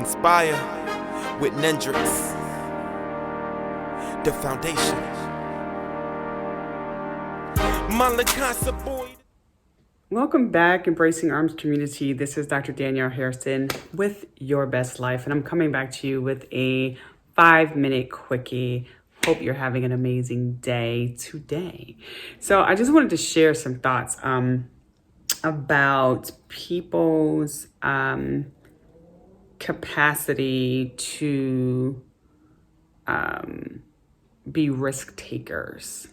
Inspire with Nendrix, the foundation. Boy. Welcome back, Embracing Arms community. This is Dr. Danielle Harrison with Your Best Life, and I'm coming back to you with a 5-minute quickie. Hope you're having an amazing day today. So I just wanted to share some thoughts about people's capacity to be risk takers.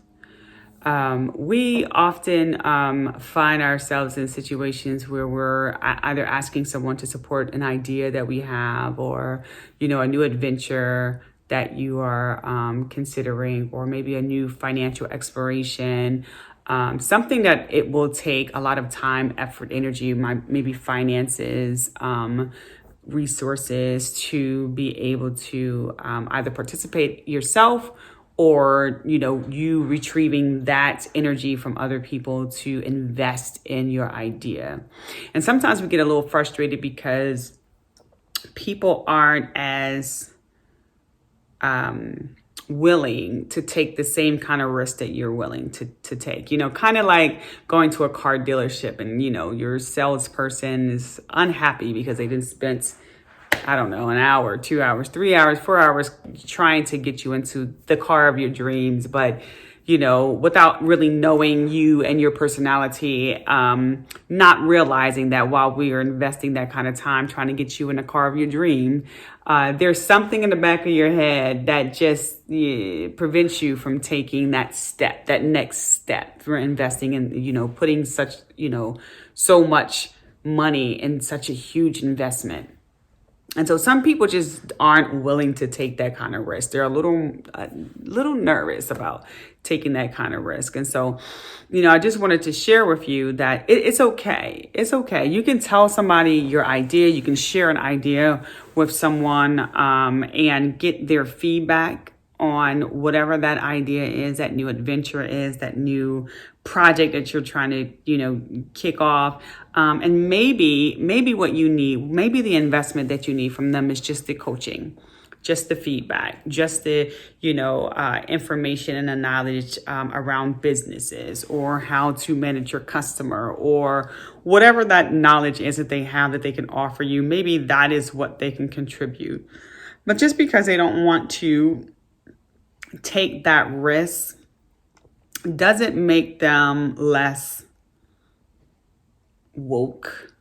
We often find ourselves in situations where we're either asking someone to support an idea that we have, or, a new adventure that you are considering, or maybe a new financial exploration, something that it will take a lot of time, effort, energy, maybe finances, resources to be able to either participate yourself, or, you retrieving that energy from other people to invest in your idea. And sometimes we get a little frustrated because people aren't as willing to take the same kind of risk that you're willing to take. Kind of like going to a car dealership and, your salesperson is unhappy because they didn't spend, an hour, 2 hours, 3 hours, 4 hours trying to get you into the car of your dreams. But, without really knowing you and your personality, not realizing that while we are investing that kind of time trying to get you in the car of your dream, there's something in the back of your head that just prevents you from taking that step, that next step for investing in, putting such, so much money in such a huge investment. And so some people just aren't willing to take that kind of risk. They're a little nervous about taking that kind of risk. And so, I just wanted to share with you that it's okay. It's okay. You can tell somebody your idea. You can share an idea with someone and get their feedback on whatever that idea is, that new adventure is, that new project that you're trying to, kick off. And maybe what you need, maybe the investment that you need from them is just the coaching, just the feedback, just the, information and the knowledge around businesses, or how to manage your customer, or whatever that knowledge is that they have that they can offer you. Maybe that is what they can contribute. But just because they don't want to take that risk doesn't make them less woke.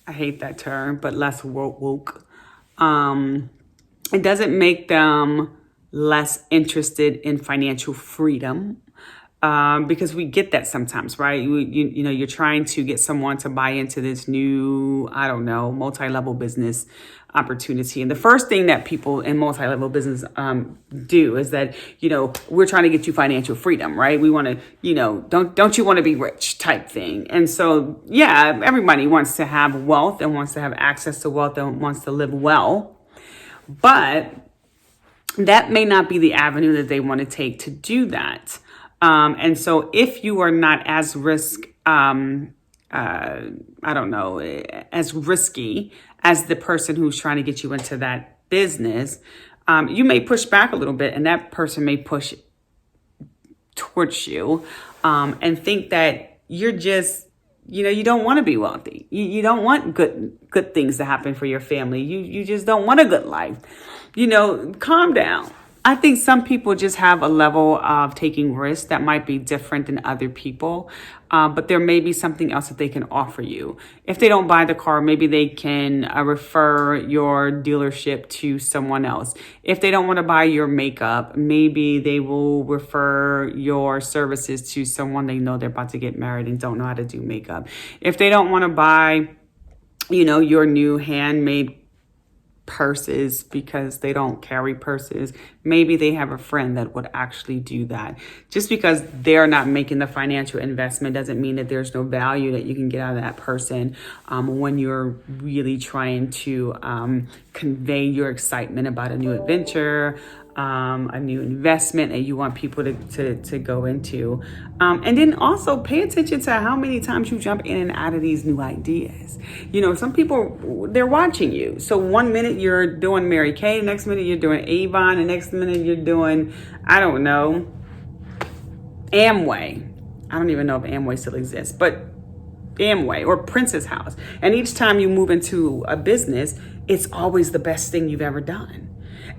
I hate that term, but less woke. It doesn't make them less interested in financial freedom, because we get that sometimes, right? You're trying to get someone to buy into this new, multi-level business opportunity. And the first thing that people in multi-level business do is that, we're trying to get you financial freedom, right? We want to, don't you want to be rich type thing. And so, yeah, everybody wants to have wealth and wants to have access to wealth and wants to live well. But that may not be the avenue that they want to take to do that. And so if you are not as as risky as the person who's trying to get you into that business, you may push back a little bit, and that person may push towards you, and think that you're just, you don't want to be wealthy. You don't want good things to happen for your family. You just don't want a good life. Calm down. I think some people just have a level of taking risks that might be different than other people, but there may be something else that they can offer you. If they don't buy the car, maybe they can refer your dealership to someone else. If they don't want to buy your makeup, maybe they will refer your services to someone they know they're about to get married and don't know how to do makeup. If they don't want to buy, your new handmade purses because they don't carry purses, maybe they have a friend that would actually do that. Just because they're not making the financial investment doesn't mean that there's no value that you can get out of that person when you're really trying to convey your excitement about a new adventure, a new investment that you want people to go into. And then also pay attention to how many times you jump in and out of these new ideas. Some people, they're watching you. So one minute you're doing Mary Kay, the next minute you're doing Avon, the next minute you're doing, I don't know, Amway. I don't even know if Amway still exists, but Amway or Princess House. And each time you move into a business, it's always the best thing you've ever done.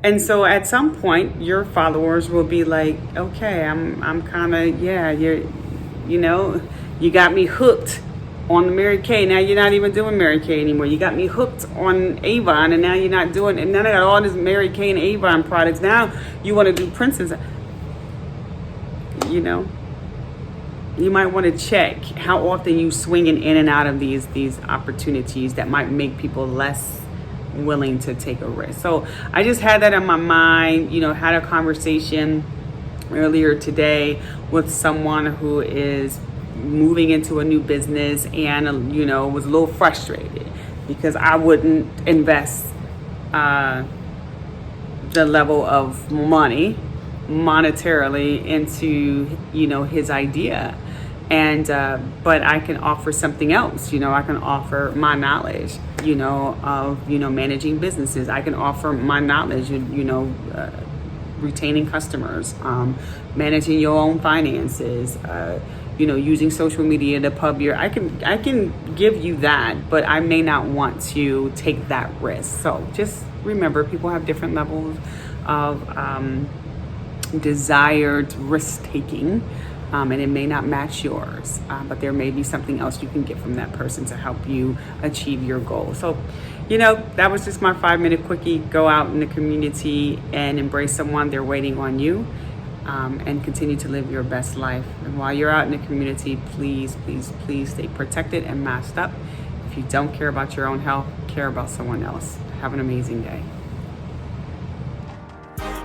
And so at some point, your followers will be like, okay, I'm kind of, yeah, you got me hooked on the Mary Kay. Now you're not even doing Mary Kay anymore. You got me hooked on Avon, and now you're not doing, and then I got all this Mary Kay and Avon products. Now you want to do Princess. You might want to check how often you swinging in and out of these opportunities that might make people less willing to take a risk. So I just had that on my mind, had a conversation earlier today with someone who is moving into a new business and, was a little frustrated because I wouldn't invest the level of money monetarily into, his idea. And, but I can offer something else, I can offer my knowledge, of, managing businesses. I can offer my knowledge, retaining customers, managing your own finances, using social media to pub your, I can give you that, but I may not want to take that risk. So just remember, people have different levels of, desired risk taking. And it may not match yours, but there may be something else you can get from that person to help you achieve your goal. So, that was just my 5-minute quickie. Go out in the community and embrace someone. They're waiting on you, and continue to live your best life. And while you're out in the community, please, please, please stay protected and masked up. If you don't care about your own health, care about someone else. Have an amazing day.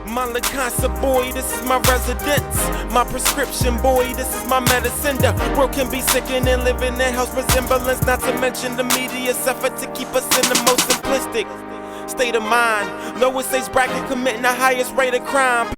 My Lacasa boy, this is my residence. My prescription boy, this is my medicine. The world can be sickening, living in house resemblance. Not to mention the media's effort to keep us in the most simplistic state of mind. Lowest age bracket committing the highest rate of crime.